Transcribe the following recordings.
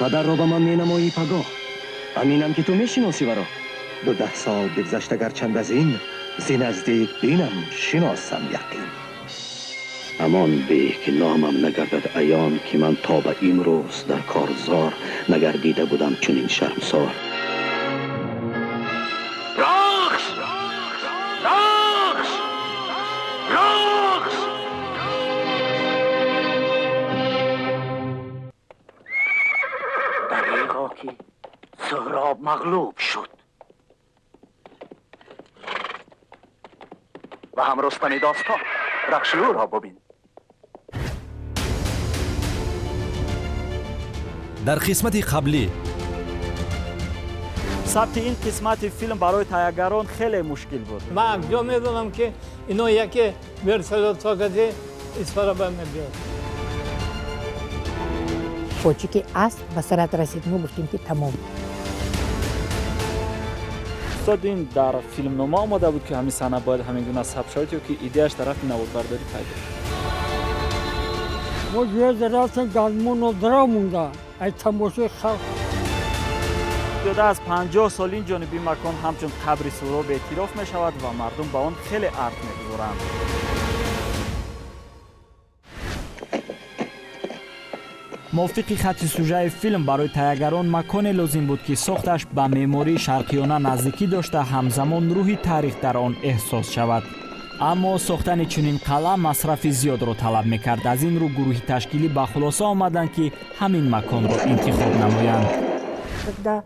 پدر رو به من مینمایی پگاه. همینم که تو میشناسی برا. 12 سال بگذشت گرچند از این زی نزدیک بینم شناسم یقین. امان به که نامم نگردد عیان که من تا به امروز در کارزار نگردیده بودم چنین شرمسار. رقص! رقص! رقص! دریغا که سهراب مغلوب شد و هم رستم داستان رخشلو را ببین. در قسمت قبلی ثبت این قسمت فیلم برای تهیه‌گران خیلی مشکل بود. من انجام میدونم که اینو یکی برسل ساگزی اسفر به میاد. پوچی که است به سرعت رسید ما گفتیم که تمام. استاد این در فیلمنامه آمده بود که همین صحنه باید همین گونه ثبت شود یا که ایدهش طرف نوردبرداری پیدا. ما یه ذره گلمون و درا مونده. ای تماشای خلق. بیاده از 50 سال این جانبی مکان همچون قبر سهراب اعتراف می شود و مردم به آن خیلی ارت می‌گذارند. موافق خط سوژه فیلم برای تهیه‌گران مکان لازم بود که ساختش به معماری شرقیانه نزدیکی داشته همزمان روحی تاریخ در آن احساس شود. اما ساختن چنین قلعه مصرف زیاد را طلب می‌کرد. از این رو گروهی تشکیلی به خلاصه آمدند که همین مکان را انتخاب نمایند. Когда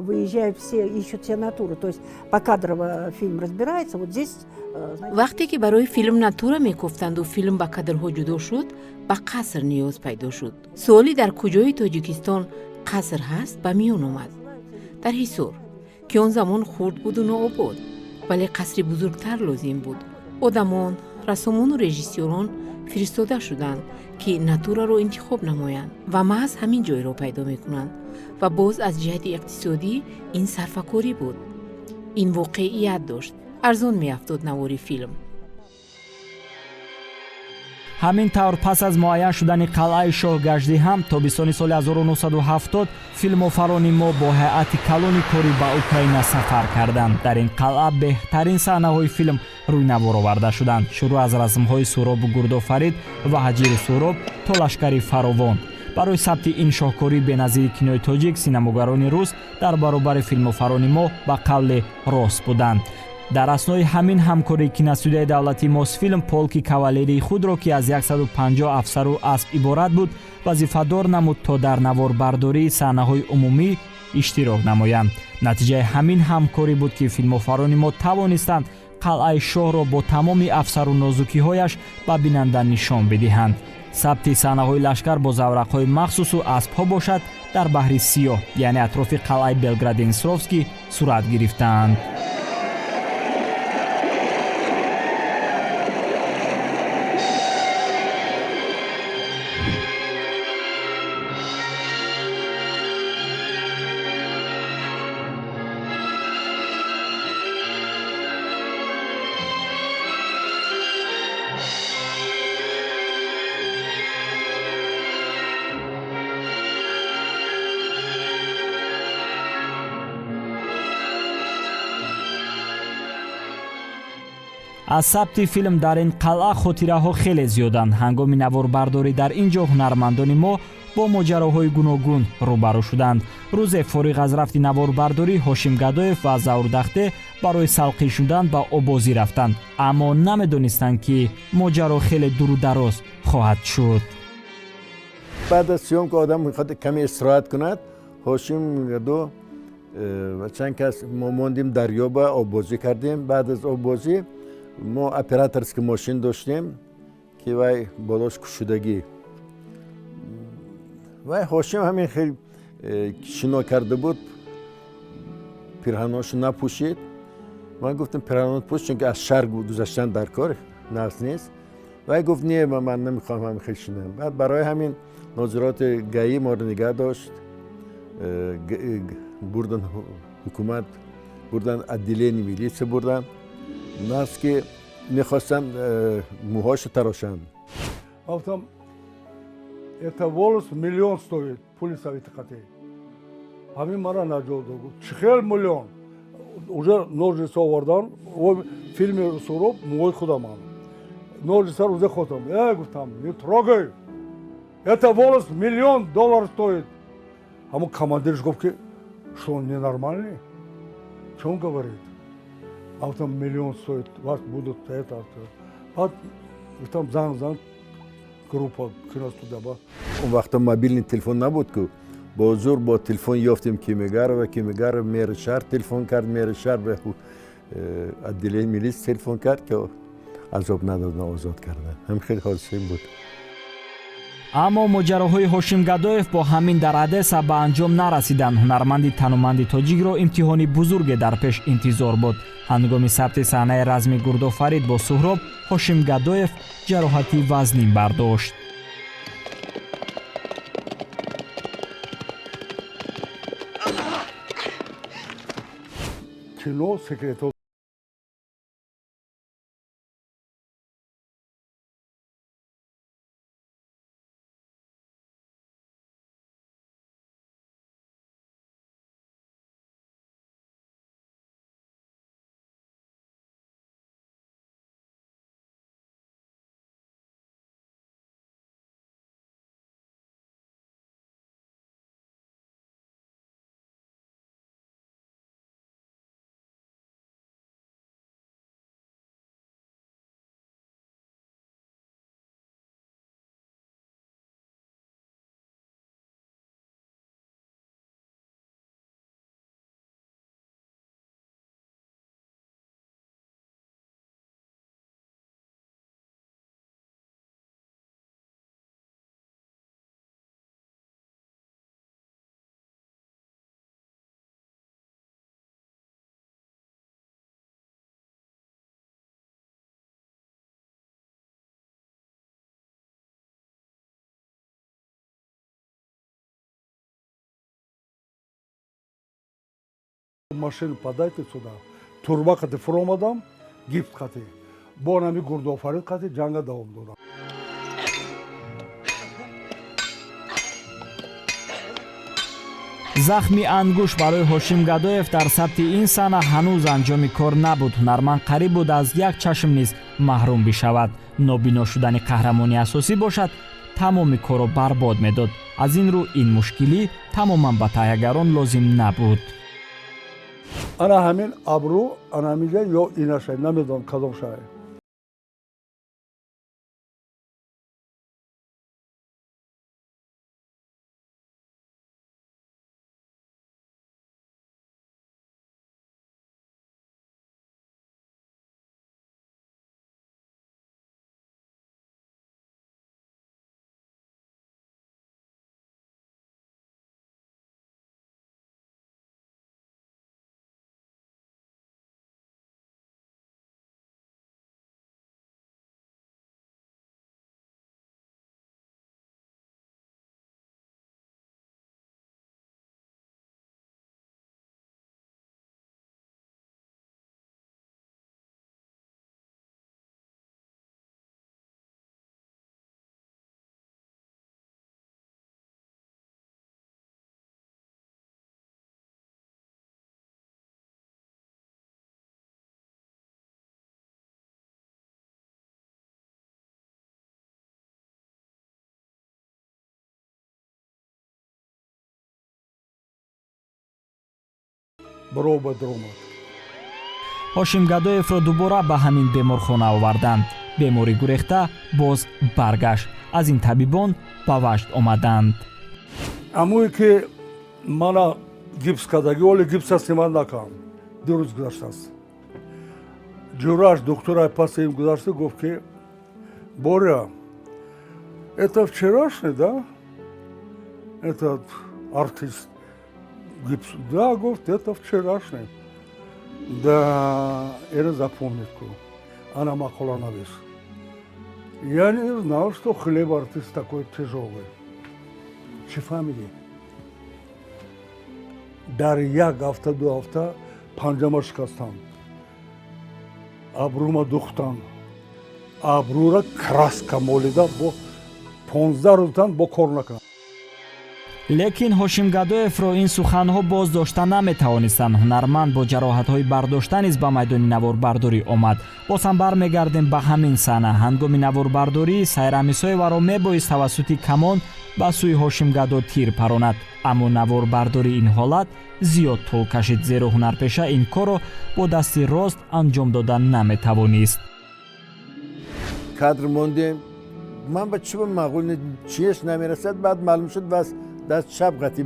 выезжают все, ищут все натуру, то есть покадрово фильм разбирается, вот здесь... وقتی که برای فیلم ناتورا میگفتند و فیلم با کادرها جدا شد، به قصر نیاز پیدا شد. سوالی در کجای تاجیکستان قصر هست به میان آمد. در حصار که آن زمان خرد بود و ناآباد، ولی قصری بزرگتر لازم بود. آدمان، رسامان و رژیسوران فرستاده شدند که ناتورا رو انتخاب نمایند و محض همین جای را پیدا میکنند و باز از جهت اقتصادی این صرفه‌کاری بود. این واقعیت داشت. ارزان میافتاد نواری فیلم. همین طور پس از معین شدن قلعه شاهگژدی هم تابستان سال 1970 فیلم‌آفران ما با هیئت کلان کاری به اوکراین سفر کردند. در این قلعه بهترین صحنه‌های فیلم روینوار آورده شدند. شروع از رسم‌های سهراب گردآفرید و هجیر سهراب تا لشکری فراوان. برای ثبت این شاهکاری بنظیر کینوی تاجیک سینماگران روس در برابر فیلم‌آفران ما به قول راست بودند. در اثنای همین همکاری کینوستودیوی دولتی موسفیلم پولک کاوالری خود را که از 150 افسر و اسب عبارت بود وظیفه‌دار نمود تا در نواربرداری صحنه‌های عمومی اشتراک نمایند. نتیجه همین همکاری بود که فیلم‌آفران ما توانستند قلعه شاه را با تمام افسر و نازکی‌هایش به بیننده نشان بدهند. ثبت صحنه‌های لشکر با زورق‌های مخصوص و اسب‌ها باشد در بحر سیاه یعنی اطراف قلعه بلگراد-استروفسکی صورت گرفتند. از ثبت فیلم در این قلعه خاطره ها خیلی زیادند. هنگام نواربرداری در اینجا هنرمندان ما با ماجراهای گوناگون روبرو شدند. روز فارغ از رفت نواربرداری هاشم گدایف و زوردخته برای سلقی شدن به آبازی رفتند، اما نمیدانستند که ماجرا خیلی دور و دراز خواهد شد. بعد از سیام که آدم میخواد کمی استراحت کند، هاشم گدو و چند کس ما موندیم دریا با آبازی کردیم. بعد از آبازی ما اپراتورس که ماشین داشتیم که وای بالاش کشیدگی وای هاشم همین خیلی شنا کرده بود، پیرهناشو نپوشید. من گفتم پیرهنات پوش چون که از شرق گذاشتن در کار نفس نیست. وای گفت نه من نمیخوام همین خیلی شنم. بعد برای همین ناظرات گایی ما رو نگه داشت، بردن حکومت، بردن عدلیه میلیس بردن، ناس که میخواستن موهاش تراشن. گفتم Это волос миллион стоит, пулисовит хаты. А мы мара наджолду. Чхел миллион. Уже ножницы овардан, в фильме суроб, мой худаман. Ножницы уже хотом. Я говорю, там, не трогай. Это волос $1 000 000 стоит. А мы командир говорит, что он ненормальный? Что он говорит? А вот там $1 000 000 стоит, вас будут это. А там зан группа кино туда ба. اون وقتا موبیل تلفن نبود که با زور با تلفن یافتیم کیمیگر و کیمیگر میر شهر تلفن کرد میر شهر به عدلیه میلیس تلفن کرد که عذاب ندادن آزاد کردن هم خیلی حادثه بود. аммо моҷароҳои ҳошим гадоев бо ҳамин дар одесса ба анҷом нарасиданд. ҳунарманди тануманди тоҷикро имтиҳони бузурге дар пеш интизор буд. ҳангоми сабти саҳнаи разми гурдофарид бо суҳроб, ҳошим гадоев ҷароҳати вазнин бардошт. Кино секретов. Машину подайте сюда. Турба кати фромадам, гипс кати. Бо нами гурдофарид кати ҷанга давом додам. захми ангуш барои ҳошим гадоев дар сабти ин саҳна ҳанӯз анҷоми кор набуд. ҳунарманд қариб буд аз як чашм низ маҳрум бишавад. нобино шудани қаҳрамони асосӣ бошад, тамоми корро барбод медод. аз ин рӯ ин мушкилӣ тамоман ба таҳиягарон лозим набуд. Ана ҳамин абру, ана ҳаминҷа ё инашай, намедонам кадом шай. Баробад омад. ҳошим гадоевро дубора ба ҳамин беморхона оварданд. беморӣ гурехта боз баргашт. аз ин табибон ба важд омаданд. Амое ки мана гипс кардаги, оли гипсаси ман накам. 2 рӯз гузаштааст. ҷураш духтура паси им гузашта гуфт ки Боря, это вчерашний, да? Этот артист. Гипс. Да, говорит, это вчерашний. Да, это запомнит. Она макула навес. Я не знал, что хлеб артист такой тяжелый. Чи фамилия? Дар як ҳафта, 2 ҳафта панҷама шикастам. Абрума духтан. Абрура краска молида бо 15 рӯзтан бо кор накунад. лекин ҳошим гадоевро ин суханҳо боз дошта наметавонистанд. ҳунарманд бо ҷароҳатҳои бардошта низ ба майдони наворбардорӣ омад. боз ҳам бармегардем ба ҳамин саҳна. ҳангоми наворбардорӣ сайрамисоеваро мебоист тавассути камон ба сӯи ҳошим гадо тир паронад. аммо наворбардори ин ҳолат зиёд тӯл кашид, зеро ҳунарпеша ин корро бо дасти рост анҷом дода наметавонист. кадр мондем, ман ба чӣ маъқул чиеш намерасад, баъд маълум шуд бас даст чап қати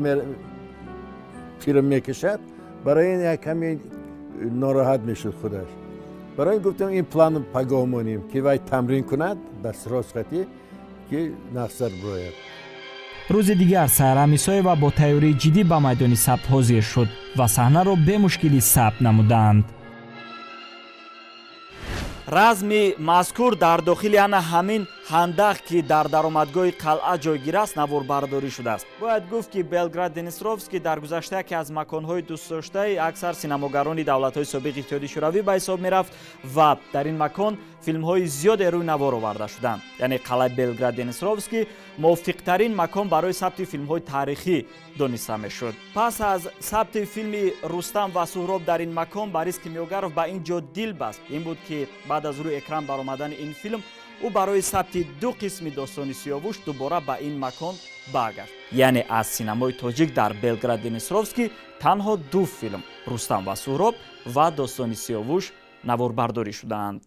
филм мекашад. барои ин як каме нороҳат мешуд худаш. барои ин гуфтам ин планро пагоҳ монем ки вай тамрин кунад даст рост қати ки нақсар бирояд. рӯзи дигар сайрам исоева бо тайёрии ҷиддӣ ба майдони сабт ҳозир шуд ва саҳнаро бемушкилӣ сабт намуданд. разми мазкур дар дохили ана ҳамин ҳандақ ки дар даромадгоҳи қалъа ҷойгир аст наворбардорӣ шудааст. бояд гуфт ки Белград Денисровский дар гузашта яке аз маконҳои дӯстдоштаи аксар синамогарони давлатҳои собиқи иттиҳоди шӯравӣ ба ҳисоб мерафт ва дар ин макон филмҳои зиёде рӯй навор оварда шуданд. яъне қалъаи Белград Денисровский мувофиқтарин макон барои сабти филмҳои таърихӣ дониста мешуд. пас аз сабти филми Рустам ва Суҳроб дар ин макон Борис Кимёгаров ба ин ҷо дил баст. ин буд ки баъд аз рӯи экран баромадани ин филм ӯ барои сабти ду қисми достони Сиёвуш дубора ба ин макон баргашт. яъне аз синамои тоҷик дар Белград Денисровский танҳо ду филм Рустам ва Суҳроб ва достони Сиёвуш наворбардорӣ шудаанд.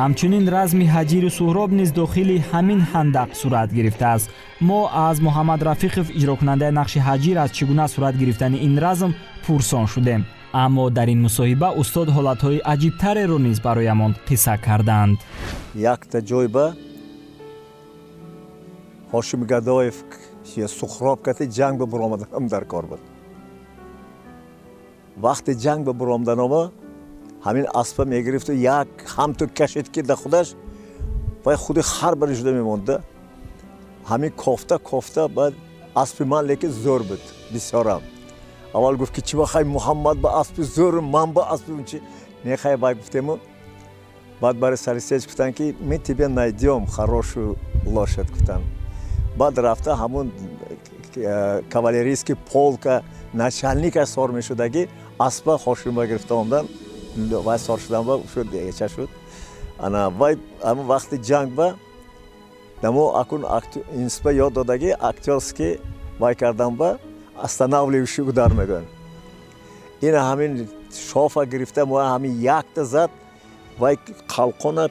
ҳамчунин разми ҳаҷиру Суҳроб низ дохили ҳамин ҳандақ сурат гирифтааст. мо аз Муҳаммад Рафиқов иҷрокунандаи нақши ҳаҷир аз чӣ гуна сурат гирифтани ин разм пурсон шудем. аммо дар ин мусоҳиба устод ҳолатҳои аҷибтареро низ бароямон қисса карданд. якта ҷойба Ҳошим Гадоев Суҳроб кати ҷанг ба биромаданам дар кор буд. вақте ҷанг ба биромаданома ҳамин аспа мегирифту як ҳамту кашид кида худаш вай худи хар бари шуда мемонда. ҳамин кофта баъд аспи ман лекин зӯр буд бисёрам. аввал гуфт ки чӣ бахай Муҳаммад ба аспи зӯр ман ба аспи чи нехай бай гуфтему. баъд бари сари сеҷ гуфтанд ки ми тебе найдем хорошую лошад гуфтанд. баъд рафта ҳамун кавалерийский полка начальника сор мешудаги аспа Ҳошимба гирифта омдан вай сор шудан ба шуд яча шуд. ана вай ҳамун вақти ҷанг ба дамо акун инспа ёд додаги актёрский вай кардан ба останавливающий удар мегӯянд. ина ҳамин шофа гирифта мо ҳамин якта зад вай қалқона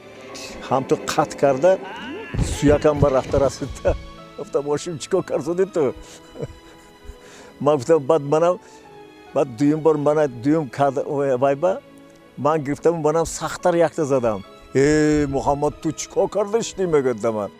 ҳамту қат карда суякам ба рафта расида. гуфтам Ҳошим чӣ кор карди ту? ман гуфтам баъд дуюм бор мана дуюм карда вай ба ман гирифтам манам сахттар якта задам. Муҳаммад ту чӣ кор кардашти мегӯдам ман.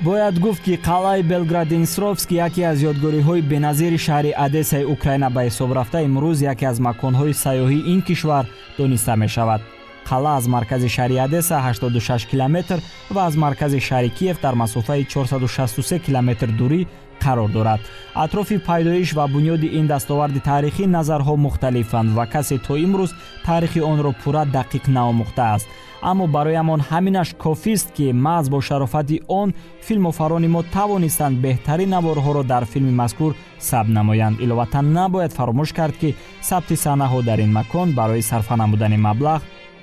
бояд гуфт ки қалъаи Белград Денисровский яке аз ёдгориҳои беназири шаҳри Одессаи Украина ба ҳисоб рафта имрӯз яке аз маконҳои сайёҳии ин кишвар дониста мешавад. қалъа аз маркази шаҳри Одесса 86 километр ва аз маркази шаҳри Киев дар масофаи 463 километр дурӣ қарор дорад. атрофи пайдоиш ва бунёди ин дастоварди таърихӣ назарҳо мухталифанд ва касе то имрӯз таърихи онро пурра дақиқ наомӯхтааст. аммо бароямон ҳаминаш кофист ки маҳз бо шарофати он филмофарони мо тавонистанд беҳтарин наворҳоро дар филми мазкур сабт намоянд. иловатан набояд фаромӯш кард ки сабти саҳнаҳо дар ин макон барои сарфа намудани маблағ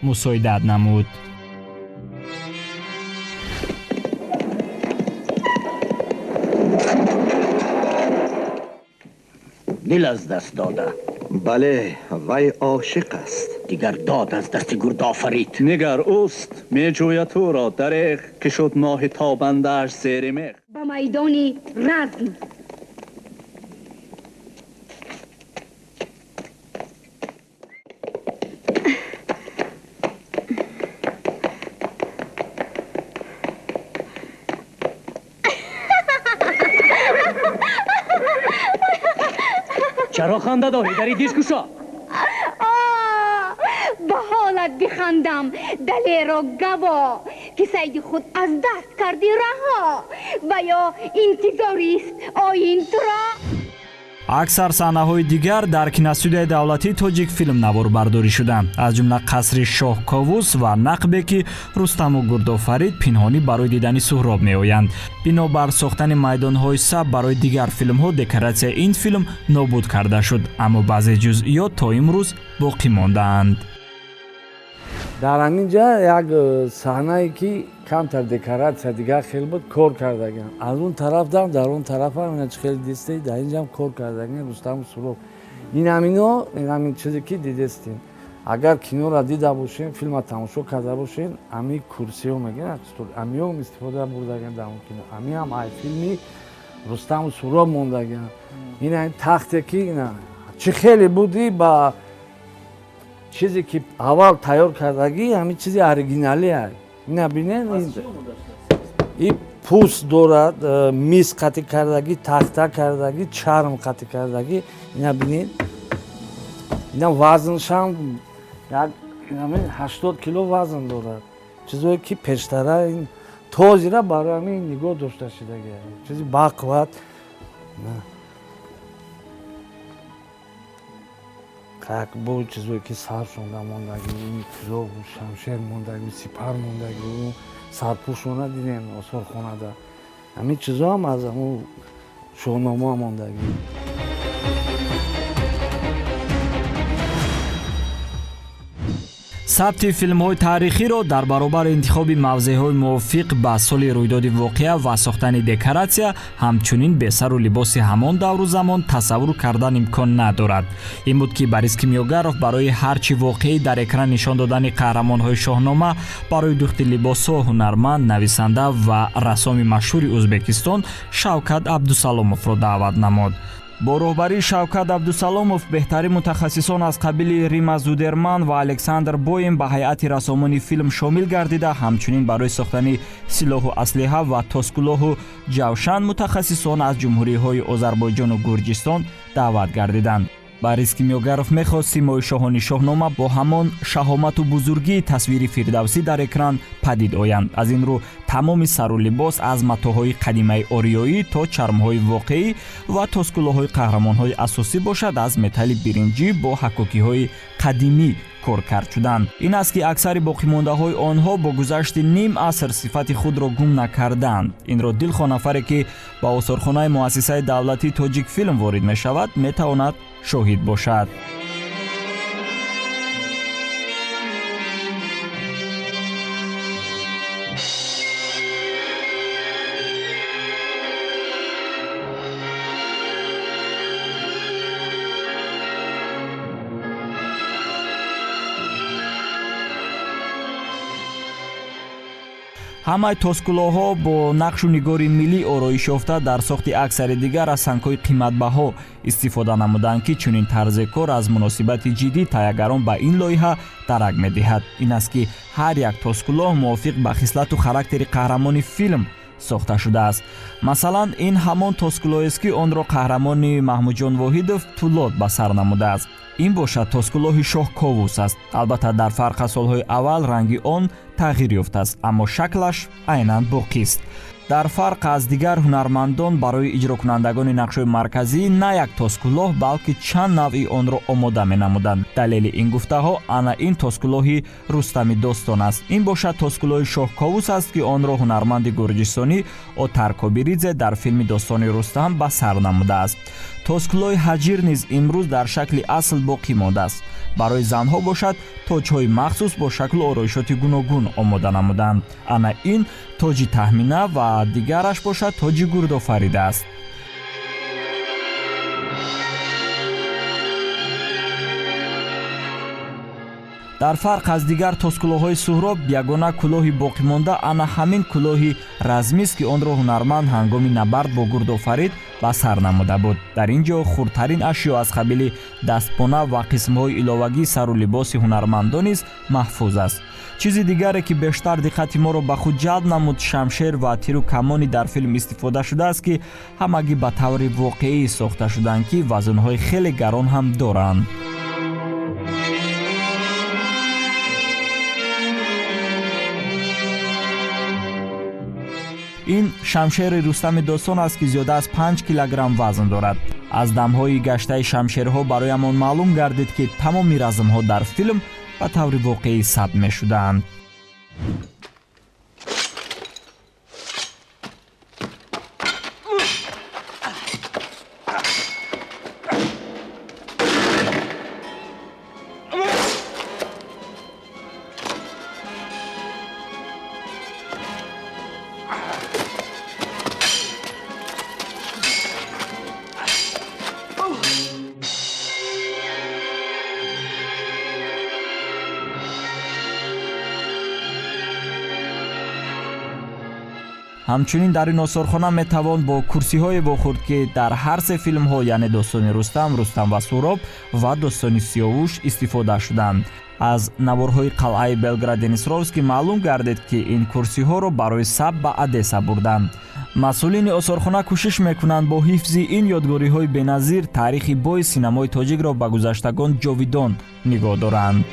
мусоидат намуд. дил аз даст дода. бале, вай ошиқ аст. дигар дод аз дасти гурд офарид. нигар уст меҷӯяд ӯро дареғ ки шуд моҳи тобандааш зери меғ. ба майдони разм چرا خنده داری؟ در این دیش کشا؟ به حالت بخندم دلی را گوا که سید خود از دست کردی رها و یا انتظاری است آین تو را. аксар саҳнаҳои дигар дар киностудияи давлатии тоҷик филмнавор-бардорӣ шуданд, аз ҷумла қасри шоҳковус ва нақбе ки рустаму гурдофарид пинҳонӣ барои дидани суҳроб меоянд. бинобар сохтани майдонҳои саб барои дигар филмҳо декоратсияи ин филм нобуд карда шуд, аммо баъзе ҷузъиёт то имрӯз боқӣ мондаанд. дар ҳамин ҷа як саҳнае ки камтар декоратсия дигар хел буд кор кардаган. аз он тарафдам дар он тарафам ина чӣ хел дистед дар ин ҷам кор кардаган рустаму суҳроб. ин ҳамино ҳамин чизе ки дидестем. агар киноро дида бошем, филма тамошо карда бошем, ҳами курсиҳо мегӯянд ҳамиҳом истифода бурдаган дар он кино. ҳамиам ай филми рустаму суҳроб мондаган. ин ҳамин тахте ки ина чӣ хеле буди ба чизе ки аввал тайёр кардагӣ ҳамин чизи оригиналӣ аст. ина бинед ин пӯст дорад, мис қатӣ кардагӣ, тахта кардагӣ, чарм қатӣ кардагӣ. ина бинед ина вазншам як 80 кило вазн дорад. чизое ки пештара ин тозира барои ҳамин нигоҳ дошта шудага чизи бақват. як бо чизое ки сар шонда мондагӣ, пирогу шамшер мондагӣ, сипар мондагӣ, сарпӯшона дидем осорхонада. ҳамин чизоам аз ҳамун шоҳнома мондагӣ. сабти филмҳои таърихиро дар баробар интихоби мавзеъҳои мувофиқ ба соли рӯйдоди воқеа ва сохтани декоратсия ҳамчунин бесару либоси ҳамон давру замон тасаввур кардан имкон надорад. ин буд ки борис кимёгаров барои ҳарчи воқеӣ дар экран нишон додани қаҳрамонҳои шоҳнома барои духти либосҳо ҳунарманд, нависанда ва рассоми машҳури ӯзбекистон Шавкат Абдусаломовро даъват намуд. бо роҳбарии Шавкат Абдусаломов беҳтарин мутахассисон аз қабили Рима Зудерман ва Александр Боем ба ҳайати рассомони филм шомил гардида, ҳамчунин барои сохтани силоҳу аслиҳа ва тоскулоҳу ҷавшан мутахассисон аз ҷумҳуриҳои Озарбойҷону Гурҷистон даъват гардиданд. борис кимёгаров мехост симои шоҳони шоҳнома бо ҳамон шаҳомату бузургии тасвири фирдавсӣ дар экран падид оянд. аз ин рӯ тамоми сару либос аз матоъҳои қадимаи ориёӣ то чармҳои воқеӣ ва тоскулоҳои қаҳрамонҳои асосӣ бошад аз металли биринҷӣ бо ҳакокиҳои қадимӣ кор кард шуданд. ин аст ки аксари боқимондаҳои онҳо бо гузашти ним аср сифати худро гум накарданд. инро дилхоҳ нафаре ки ба осорхонаи муассисаи давлатии тоҷик филм ворид мешавад метавонад шоҳид бошад. ҳамаи тоскулоҳо бо нақшу нигори миллӣ ороиш ёфта дар сохти аксари дигар аз сангҳои қиматбаҳо истифода намуданд ки чунин тарзи кор аз муносибати ҷиддӣ тайягарон ба ин лоиҳа дарак медиҳад. ин аст ки ҳар як тоскулоҳ мувофиқ ба хислату характери қаҳрамони филм сохта шудааст. масалан ин ҳамон тоскулоҳест ки онро қаҳрамони Маҳмудҷон Воҳидов Тулот ба сар намудааст. ин бошад тоскулоҳи шоҳковус аст. албатта дар фарқ аз солҳои аввал ранги он тағйир ёфтааст, аммо шаклаш айнан боқист. дар фарқ аз дигар ҳунармандон барои иҷрокунандагони нақшҳои марказӣ на як тоскулоҳ балки чанд навъи онро омода менамуданд. далели ин гуфтаҳо ана ин тоскулоҳи Рустами Достон аст. ин бошад тоскулоҳи шоҳковус аст ки онро ҳунарманди гурҷистонӣ Отар Кобиридзе дар филми Достони Рустам ба сар намудааст. тоскулоҳи ҳаҷир низ имрӯз дар шакли асл боқӣ мондааст. барои занҳо бошад тоҷҳои махсус бо шаклу ороишоти гуногун омода намуданд. ана ин тоҷи таҳмина ва дигараш бошад тоҷи Гурдофарид аст. дар фарқ аз дигар тоскулоҳои суҳроб ягона кӯлоҳи боқимонда ана ҳамин кӯлоҳи размист ки онро ҳунарманд ҳангоми набард бо Гурдофарид ба сар намуда буд. дар ин ҷо хурдтарин ашё аз қабили дастпона ва қисмҳои иловагии сару либоси ҳунармандон низ маҳфуз аст. чизи дигаре ки бештар диққати моро ба худ ҷалб намуд, шамшер ва тиру камони дар филм истифода шудааст ки ҳамагӣ ба таври воқеӣ сохта шуданд ки вазнҳои хеле гарон ҳам доранд. ин шамшери Рустами Достон аст ки зиёда аз 5 килограмм вазн дорад. аз дамҳои гаштаи шамшерҳо бароямон маълум гардид ки тамоми размҳо дар филм ба таври воқеӣ сабт мешудаанд. ҳамчунин дар ин осорхона метавон бо курсиҳое бохӯрд ки дар ҳар се филмҳо, яъне достони рустам ва суроб ва достони сиёвуш истифода шуданд. аз наворҳои қалъаи Белград-Денисровский маълум гардид ки ин курсиҳоро барои сабт ба Одесса бурданд. масъулини осорхона кӯшиш мекунанд бо ҳифзи ин ёдгориҳои беназир таърихи бои синамои тоҷикро ба гузаштагон ҷовидон нигоҳ доранд.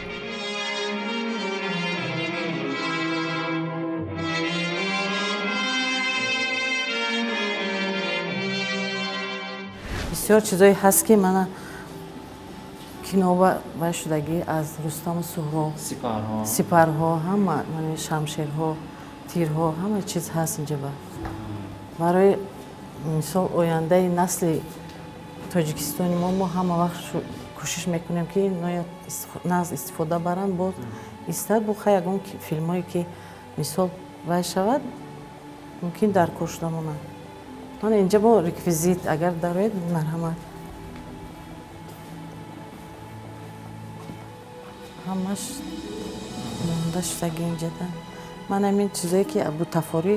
бисёр чизое ҳаст ки мана кино ва шудагӣ аз рустаму суҳроб, сипарҳо, ҳама шамшерҳо, тирҳо, ҳама чиз ҳаст инҷа. барои мисол ояндаи насли тоҷикистони мо ҳама вақт кӯшиш мекунем ки наз истифода баранд. боз истад буха ягон филмҳое ки мисол вай шавад мумкин дар кор шуда монанд. мана инҷа бо реквизит агар дароед марҳамат ҳамаш монда шудагӣ инҷада. мана ин чизое ки бутафори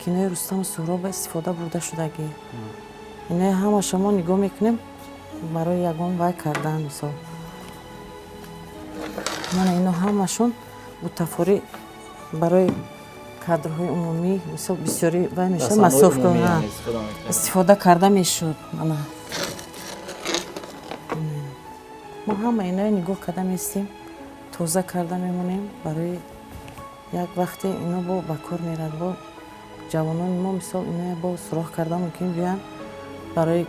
кинои рустаму суҳроб истифода бурда шудагӣ. инаи ҳама шумо нигоҳ мекунем барои ягон вай кардан. мисол мана ино ҳамашон бутафори барои кадрҳои умумӣ мисол бисёри вай мешуд масофка истифода карда мешуд. мо ҳама инои нигоҳ карда меистем, тоза карда мемонем барои як вақте ино бо ба кор мерад. бо ҷавонони мо мисол ино бо суроғ карда мумкин биёянд барои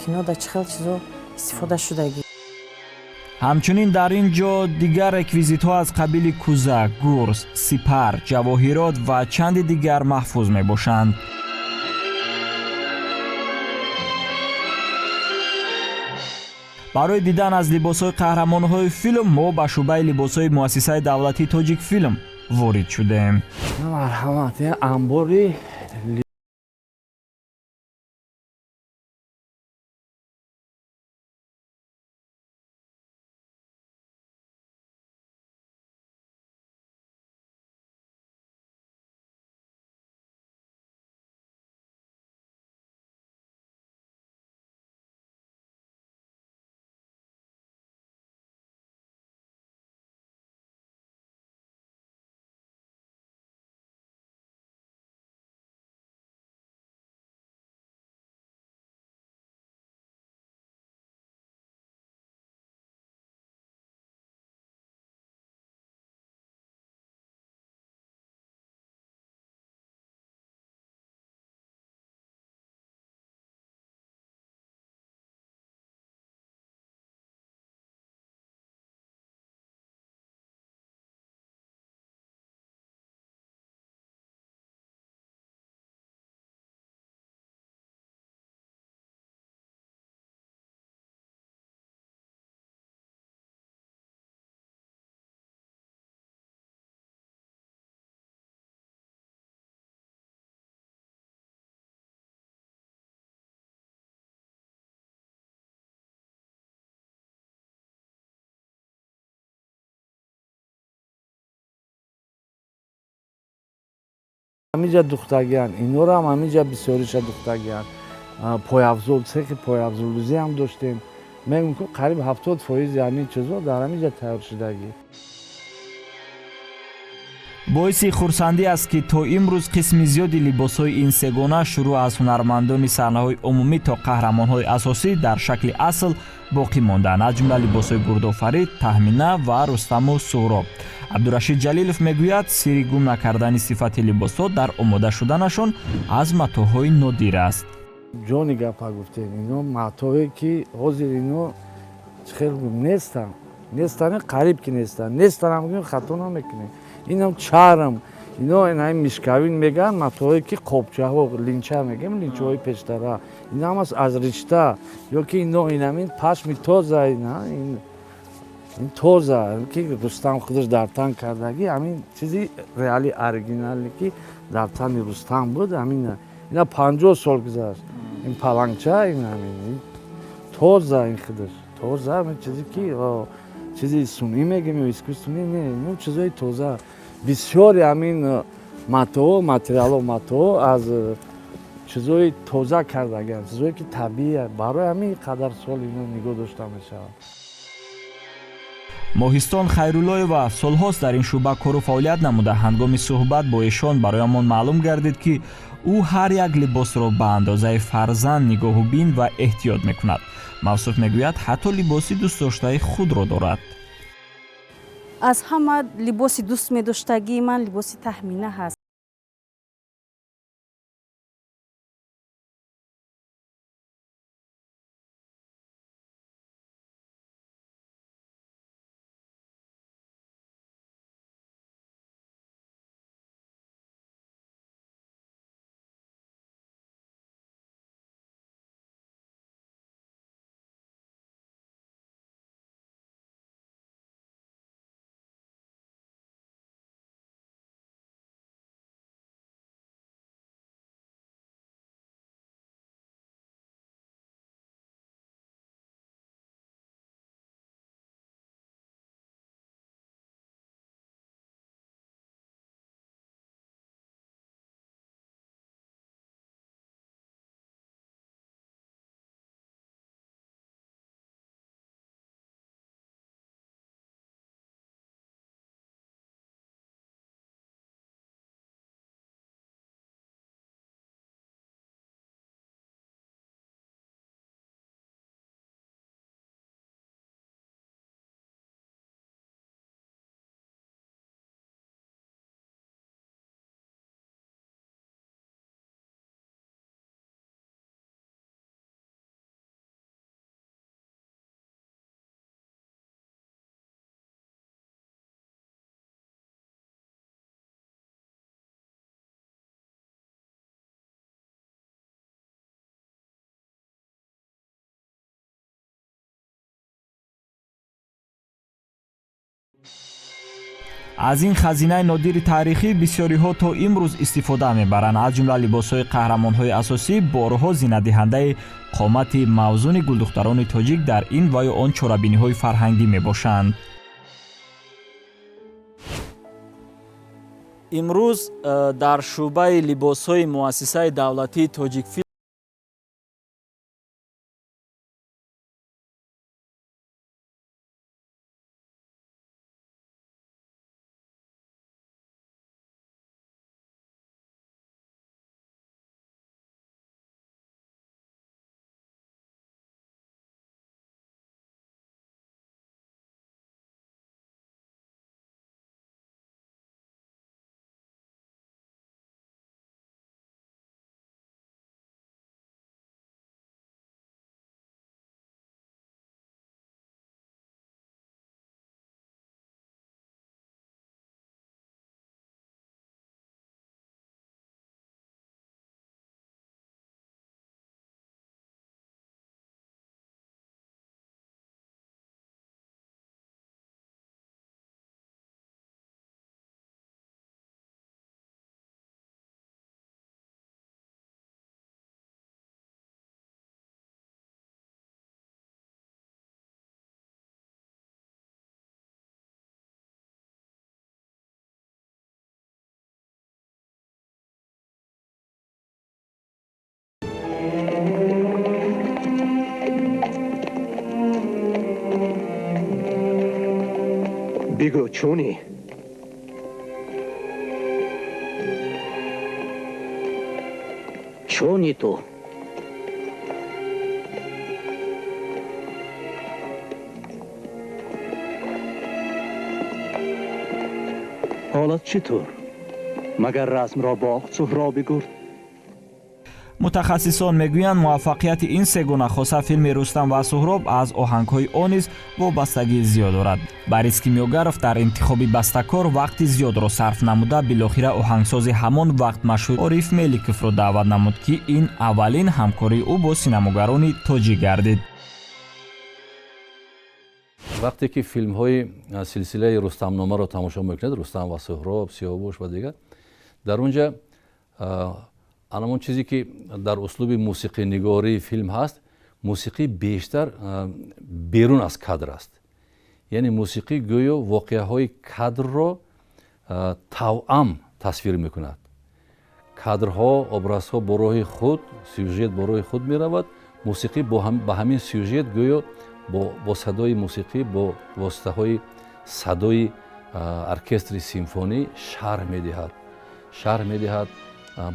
кино дар чӣ хел чизо истифода шудагӣ. ҳамчунин дар ин ҷо дигар реквизитҳо аз қабили кӯза, гурз, сипар, ҷавоҳирот ва чанди дигар маҳфуз мебошанд. барои дидан аз либосҳои қаҳрамонҳои филм мо ба шӯъбаи либосҳои муассисаи давлатии Тоҷикфилм ворид шудем. марҳамат, амбори ҳамиҷа духтагиан, инҳоро ҳам ҳамиҷа бисёриша духтагиан. Пойафзол, цехи пойафзолузӣ ҳам доштем. мегӯям ки қариб 70% яъни чизо дар ҳамиҷа тайёр шудагӣ. боиси хурсандӣ аст ки то имрӯз қисми зиёди либосҳои ин сегона шурӯъ аз ҳунармандони саҳнаҳои умумӣ то қаҳрамонҳои асосӣ дар шакли асл боқӣ мондаанд, аз ҷумла либосҳои Гурдофарид, Таҳмина ва Рустаму Суҳроб. абдурашид ҷалилов мегӯяд сирри гум накардани сифати либосҳо дар омода шуданашон аз матоъҳои нодир аст. ҷони гапа гуфтем ино матое ки ҳозир ино хел нестан қариб ки нестан гӯем хато намекунем инам чарм ино инай мишкавин меган матое ки қобчаҳо линча мегем линчаҳои пештара инам аст аз ришта ёки ино инамин пашми тоза ин тоза ки рустам худаш дар тан кардаги ҳамин чизи реали оригинали ки дар тани рустам буд ҳамина ина 50 сол гузашт ин палангча ин тоза ин худаш тоза ҳамин чизе ки чизи сунъӣ мегем ё искусствени не ин чизои тоза бисёри ҳамин матоъо материалҳо матоъо аз чизои тоза кардагианд чизое ки табиӣ барои ҳамин қадар сол ино нигоҳ дошта мешавад. моҳистон хайруллоева солҳост дар ин шӯъба кору фаъолият намуда. ҳангоми суҳбат бо эшон бароямон маълум гардид ки ӯ ҳар як либосро ба андозаи фарзанд нигоҳубин ва эҳтиёт мекунад. мавсуф мегӯяд ҳатто либоси дӯстдоштаи худро дорад. аз ҳама либоси дӯст медоштагии ман либоси таҳмина ҳаст. аз ин хазинаи нодири таърихӣ бисёриҳо то имрӯз истифода мебаранд. аз ҷумла либосҳои қаҳрамонҳои асосӣ борҳо зинадиҳандаи қомати мавзуни гулдухтарони тоҷик дар ин ва ё он чорабиниҳои фарҳангӣ мебошанд. имрӯз дар шӯъбаи либосҳои муассисаи давлатии тоҷикфилм بگو چونی؟ چونی تو؟ حالت چطور؟ مگر رسم را باخت سهراب گرد؟ мутахассисон мегӯянд муваффақияти ин се гуна хоса филми рустам ва суҳроб аз оҳангҳои он низ вобастагӣ зиёд дорад. Борис Кимёгаров дар интихоби бастакор вақти зиёдро сарф намуда билохира оҳангсози ҳамон вақт машҳур Ориф Меликовро даъват намуд, ки ин аввалин ҳамкории ӯ бо синамогарони тоҷик гардид. вақте ки филмҳои силсилаи рустамномаро тамошо мекунед, рустам ва суҳроб, сиёҳпӯш ва дигар, дар он ҷа анамон чизе ки дар услуби мусиқинигории филм ҳаст, мусиқӣ бештар берун аз кадр аст. яъне мусиқӣ гӯё воқеаҳои кадрро тавъам тасвир мекунад. кадрҳо, образҳо бо роҳи худ, сюжет бо роҳи худ меравад, мусиқӣ ба ҳамин сюжет гӯё бо садои мусиқӣ, бо воситаҳои садои оркестри симфонӣ шарҳ медиҳад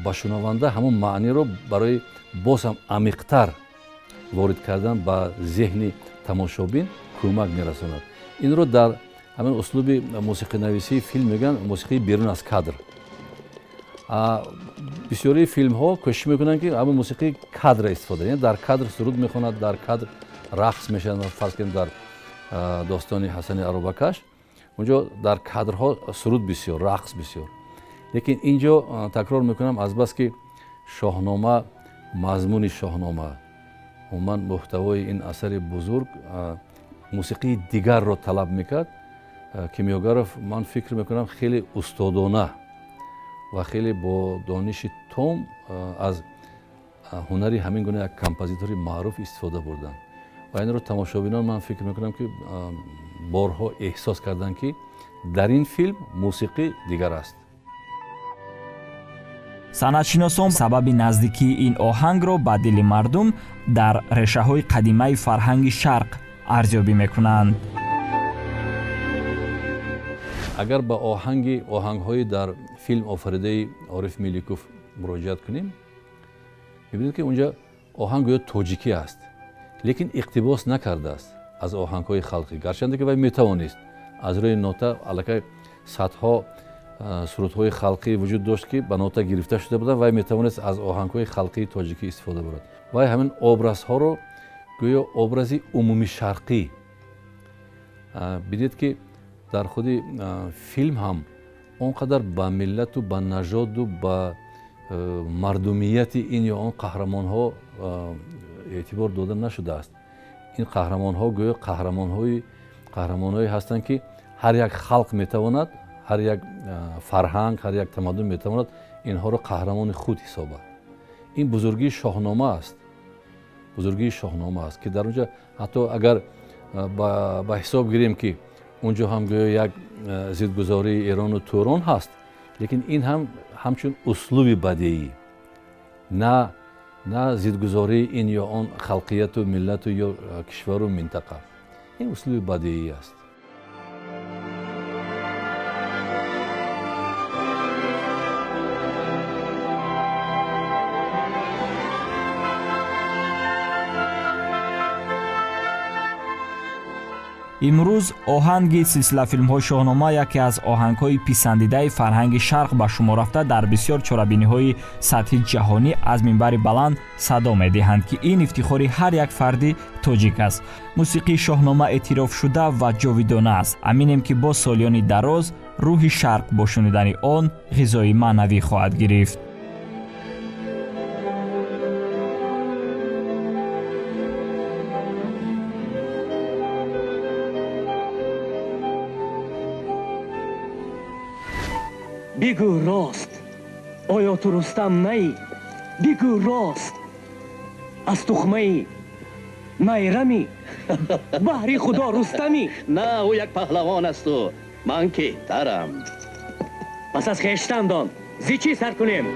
ба шунаванда ҳамон маъниро барои боз ҳам амиқтар ворид кардан ба зеҳни тамошобин кӯмак мерасонад. инро дар ҳамин услуби мусиқинависии филм мегӯянд мусиқии берун аз кадр. бисёрии филмҳо кӯшиш мекунанд ки ҳамин мусиқии кадра истифода, яъне дар кадр суруд мехонад, дар кадр рақс мешавад. фарз кунед дар достони ҳасани аробакаш онҷо дар кадрҳо суруд бисёр, рақс бисёр. лекин инҷо такрор мекунам, азбаски шоҳнома, мазмуни шоҳнома, умуман муҳтавои ин асари бузург мусиқии дигарро талаб мекард, Кимёгаров ман фикр мекунам хеле устодона ва хеле бо дониши том аз ҳунари ҳамин гуна як композитори маъруф истифода бурданд. ва инро тамошобинон ман фикр мекунам ки борҳо эҳсос карданд ки дар ин филм мусиқӣ дигар аст. санъатшиносон сабаби наздикии ин оҳангро ба дили мардум дар решаҳои қадимаи фарҳанги шарқ арзёбӣ мекунанд. агар ба оҳангҳои дар филм офаридаи Ориф Меликов муроҷиат кунем, мебинед ки унҷа оҳанг гӯё тоҷикӣ аст, лекин иқтибос накардааст аз оҳангҳои халқӣ, гарчанде ки вай метавонист аз рӯи нота аллакай садҳо сурудҳои халқӣ вуҷуд дошт ки ба нота гирифта шуда буданд, вай метавонист аз оҳангҳои халқии тоҷикӣ истифода бурад. вай ҳамин образҳоро гӯё образи умуми шарқӣ бидед ки дар худи филм ҳам он қадар ба миллату ба нажоду ба мардумияти ин ё он қаҳрамонҳо эътибор дода нашудааст. ин қаҳрамонҳо гӯё қаҳрамонҳое ҳастанд ки ҳар як халқ метавонад, ҳар як фарҳанг, ҳар як тамаддун метавонад инҳоро қаҳрамони худ ҳисобад. ин бузургии шоҳнома аст, ки дар онҷа ҳатто агар ба ҳисоб гирем ки унҷо ҳам гӯё як зидгузории Эрону Турон ҳаст, лекин ин ҳам ҳамчун услуби бадеӣ, на зидгузории ин ё он халқияту миллату ё кишвару минтақа. ин услуби бадеӣ аст. имрӯз оҳанги силсилафилмҳои шоҳнома яке аз оҳангҳои писандидаи фарҳанги шарқ ба шумор рафта дар бисёр чорабиниҳои сатҳи ҷаҳонӣ аз минбари баланд садо медиҳанд, ки ин ифтихори ҳар як фарди тоҷик аст. мусиқии шоҳнома эътирофшуда ва ҷовидона аст. аминем ки бо солиёни дароз рӯҳи шарқ бо шунидани он ғизои маънавӣ хоҳад гирифт. بگو راست آیا تو رستم نی؟ بگو راست از تخمه میرمی بهری خدا رستمی؟ نه او یک پهلوان است و من که ترم. پس از خیشتن دان زی چی سر کنیم؟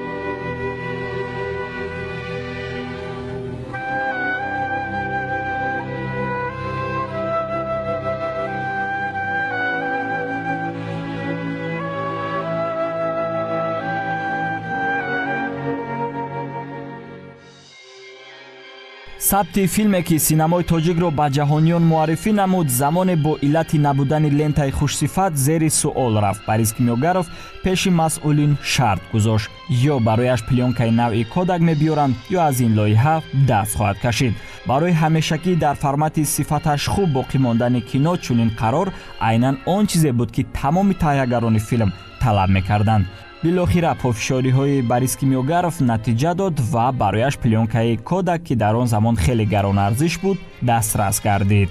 сабти филме ки синамои тоҷикро ба ҷаҳониён муаррифӣ намуд замоне бо иллати набудани лентаи хушсифат зери суол рафт. Борис Кимёгаров пеши масъулин шарт гузошт: ё барояш плёнкаи навъи Kodak мебиёранд, ё аз ин лоиҳа даст хоҳад кашид. барои ҳамешагӣ дар формати сифаташ хуб боқӣ мондани кино чунин қарор айнан он чизе буд ки тамоми таҳиягарони филм талаб мекарданд. билохира пофишориҳои Борис Кимёгаров натиҷа дод ва барояш плёнкаи Kodak, ки дар он замон хеле гаронарзиш буд, дастрас гардид.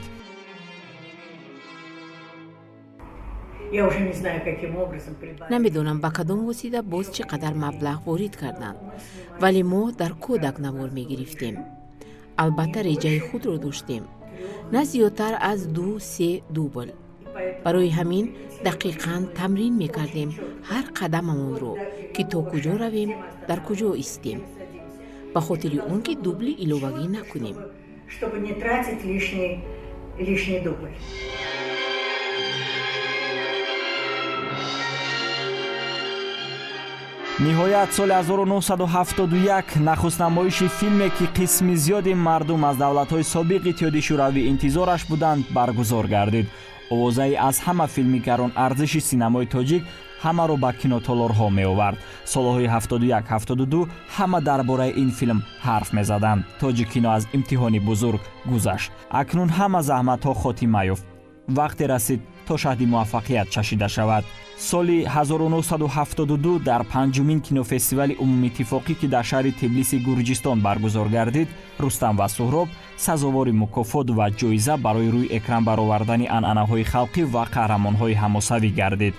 намедонам ба кадом восита боз чӣ қадар маблағ ворид карданд, вале мо дар Kodak навор мегирифтем. албатта реҷаи худро доштем, на зиёдтар аз 2-3 дубл. барои ҳамин дақиқан тамрин мекардем ҳар қадамамонро, ки то куҷо равем, дар куҷо истем, ба хотири он ки дубли иловагӣ накунем. ниҳоят соли 1971 нахустнамоиши филме ки қисми зиёди мардум аз давлатҳои собиқи иттиҳоди шӯравӣ интизораш буданд баргузор гардид. овозаи аз ҳама филми гаронарзиши синамои тоҷик ҳамаро ба кинотолорҳо меовард. солҳои 71-72 ҳама дар бораи ин филм ҳарф мезаданд. тоҷик кино аз имтиҳони бузург гузашт. акнун ҳама заҳматҳо хотима ёфт. вақте расид то шаҳди муваффақият чашида шавад. соли 1972 дар панҷумин кинофестивали умумиттифоқӣ ки дар шаҳри Тбилиси Гурҷистон баргузор гардид, Рустам ва Суҳроб сазовори мукофот ва ҷоиза барои рӯи экран баровардани анъанаҳои халқӣ ва қаҳрамонҳои ҳамосавӣ гардид.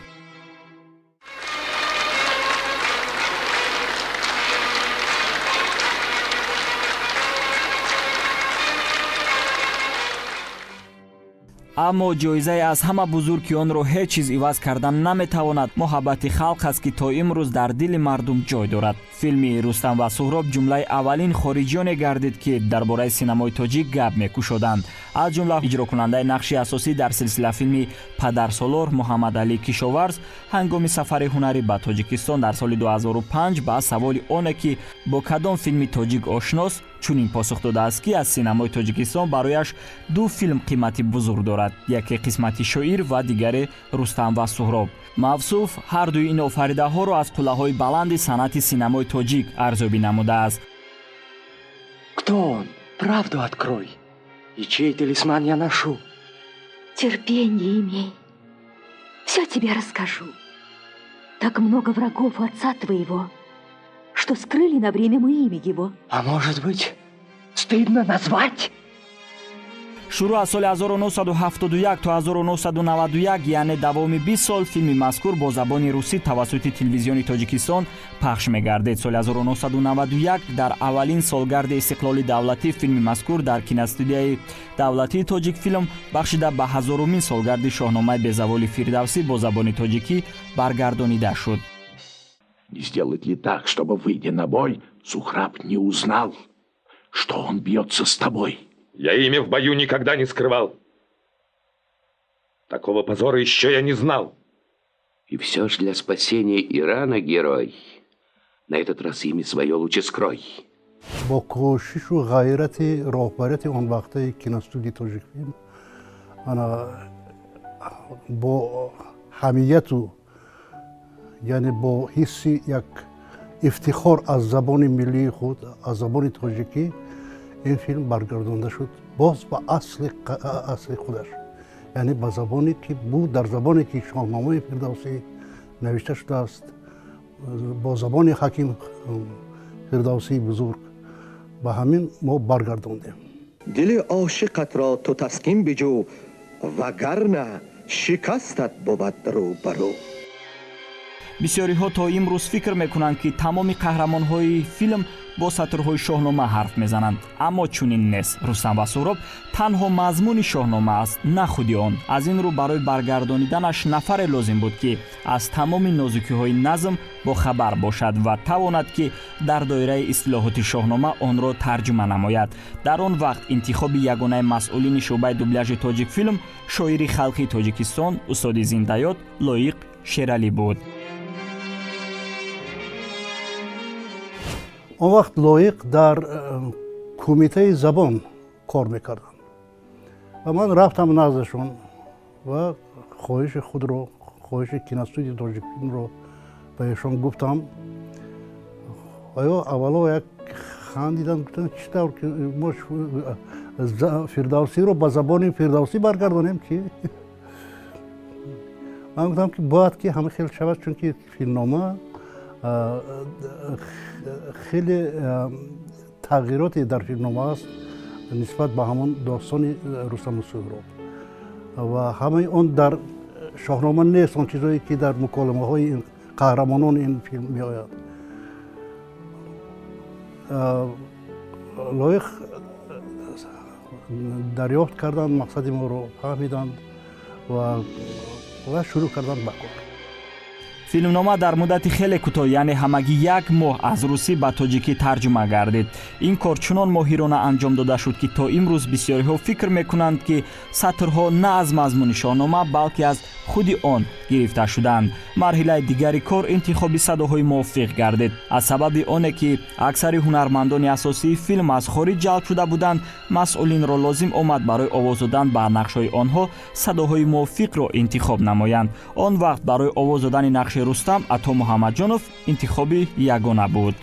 аммо ҷоизае аз ҳама бузург ки онро ҳеҷ чиз иваз кардан наметавонад, муҳаббати халқ аст ки то имрӯз дар дили мардум ҷой дорад. филми Рустам ва Суҳроб ҷумлаи аввалин хориҷиёне гардид ки дар бораи синамои тоҷик гап мекушоданд. аз ҷумла иҷрокунандаи нақши асосӣ дар силсила филми Падарсолор Муҳаммадалӣ Кишоварз ҳангоми сафари ҳунарӣ ба Тоҷикистон дар соли 2005 ба саволи оне ки бо кадом филми тоҷик ошнос, чунин посух додааст ки аз синамои Тоҷикистон барояш ду филм қимати бузург дорад, яке қисмати шоир ва дигаре Рустам ва Суҳроб. мавсуф ҳардуи ин офаридаҳоро аз қуллаҳои баланди санъати синамои тоҷик арзёбӣ намудааст. Кто он? Правду открой. И чей талисман я ношу? Терпение имей. Все тебе расскажу. Так много врагов у отца твоего, что скрыли на время мы имя его. А может быть, стыдно назвать? шурӯъ аз соли 1971 то 1991, яъне давоми 20 сол, филми мазкур бо забони русӣ тавассути телевизиони Тоҷикистон пахш мегардид. соли 1991 дар аввалин солгарди истиқлоли давлатӣ филми мазкур дар киностудияи давлатии Тоҷикфилм бахшида ба 1000-умин солгарди шоҳномаи Безаволи Фирдавсӣ бо забони тоҷикӣ баргардонида шуд. Не сделать ли так, чтобы, выйдя на бой, Сухраб не узнал, что он бьется с тобой? Я имя в бою никогда не скрывал. Такого позора еще я не знал. И все ж для спасения Ирана, герой, на этот раз имя свое лучше скрой. با کوشش و غیرت راهبرت اون وقته کینوستودی توجیکفیلم انا با حمیت و یعنی با حسی یک افتخار از زبان ملی خود، از زبان تاجیکی این فیلم برگردانده شد باز با اصل خودش، یعنی با زبانی که بود، در زبانی که شاهنامه فردوسی نوشته شده است، با زبان حکیم فردوسی بزرگ، با همین ما برگرداندیم. دل عاشقت را تو تسکین بجو وگرنه شکستت بود رو برو. бисёриҳо то имрӯз фикр мекунанд ки тамоми қаҳрамонҳои филм бо сатурҳои шоҳнома ҳарф мезананд, аммо чунин нест. Рустам ва Суҳроб танҳо мазмуни шоҳнома аст, на худи он. аз ин рӯ барои баргардониданаш нафаре лозим буд ки аз тамоми нозукиҳои назм бохабар бошад ва тавонад ки дар доираи истилоҳоти шоҳнома онро тарҷума намояд. дар он вақт интихоби ягонаи масъулини шӯъбаи дубляжи тоҷикфилм шоири халқи Тоҷикистон устоди зиндаёд Лоиқ Шералӣ буд. اون وقت لایق در کمیته زبان کار میکردن و من رفتم نزدشون و خواهش خود رو خواهش کیناستودیو تاجیک فیلم رو بهشون گفتم. آیا اولا یک خندیدن گفتن چطور که ما فردوسی رو به زبان فردوسی برگردانیم که من گفتم که باید که همه خیلی شود چون که فیلمنامه خیلی تغییراتی در فیلمنامه است نسبت به همون داستان رستم و سهراب و همه اون در شاهنامه نیست اون چیزایی که در مکالمه های قهرمانان این فیلم می آید. لایق دریافت کردن مقصد ما رو فهمیدند و شروع کردن به کار. فیلمنامه در مدت خیلی کوتاه یعنی همگی 1 ماه از روسی به تاجیکی ترجمه گردید. این کار چنان ماهرانه انجام داده شد که تا امروز بسیاری ها فکر میکنند که سطرها نه از مضمون شاهنامه بلکه از خود آن گرفته شدند. مرحله دیگری کار انتخاب صداهای موافق گردید. از سبب آنه که اکثر هنرمندان اساسی فیلم از خارج جلب شده بودند، مسئولین را لازم آمد برای آواز دادن بر نقش‌های آنها صداهای موافق را انتخاب نمایند. آن وقت برای آواز دادن نقش رستم عطا محمدجانов انتخابی یگانه بود.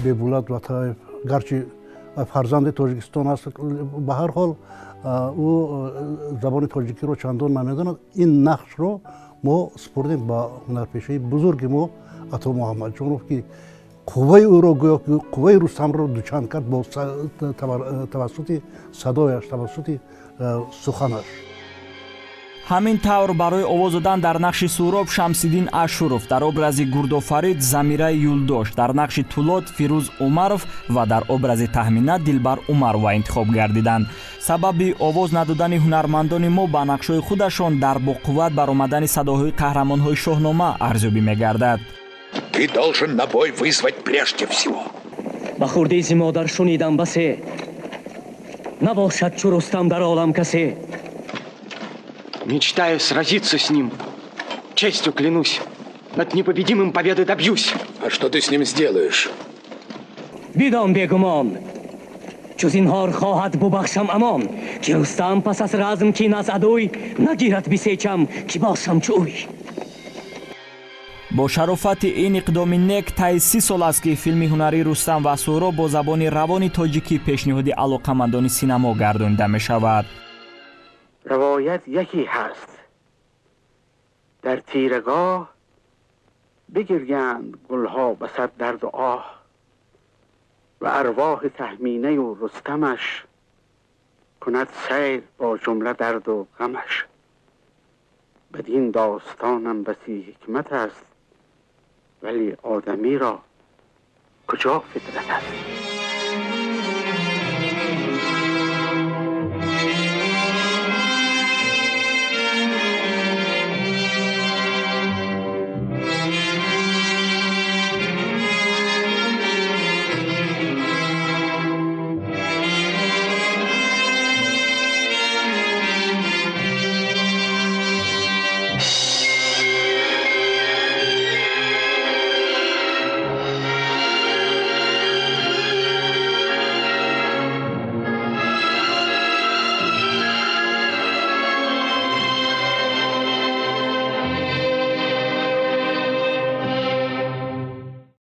ببولد و طایف گرچه فرزند تاجیکستان است به هر حال او زبان تاجیکی رو چندان نمیداند. این نقش رو ما سپردیم با هنرپیشه بزرگ ما عطا محمدجانov که قوه او رو گویا که قوه رستم رو دوچند کرد با توسط صدایش توسط سخنش. همین طور برای آواز دادن در نقش سهراب شمس‌الدین اشورов، در ابراز گردآفرید زمیره یولدوش، در نقش طولات فیروز عمرов و در ابراز تهمینه دلبر عمرova انتخاب گردیدند. سبب آواز ندادن هنرمندان ما به نقش‌های خودشان در با قوت برآمدن صداهای قهرمان‌های شاهنامه ارزیابی می‌گردد. Ты должен на бой вызвать прежде всего. با خردیز مادر شنیدم بسه نباشد چو رستم در عالم کسی. Мечтаю сразиться с ним. Честью клянусь. Над непобедимым победы добьюсь. А что ты с ним сделаешь? بیدان بیگمان چو زینهار خواهد ببخشم امان که رستم پس از رزم کین از عدوی نگیرد بسیچم که باشم چوی. با شرافت این اقدام نیک طی 30 سال است که فیلم هنری رستم و سهراب با زبان روان تاجیکی پیشنهاد علاقه‌مندان سینما گردانیده می شود. روایت یکی هست در تیرگاه بگریند گلها به صد درد و آه و ارواح تهمینه و رستمش کند سیر با جمله درد و غمش. بدین داستانم بسی حکمت است ولی آدمی را کجا فطرت است.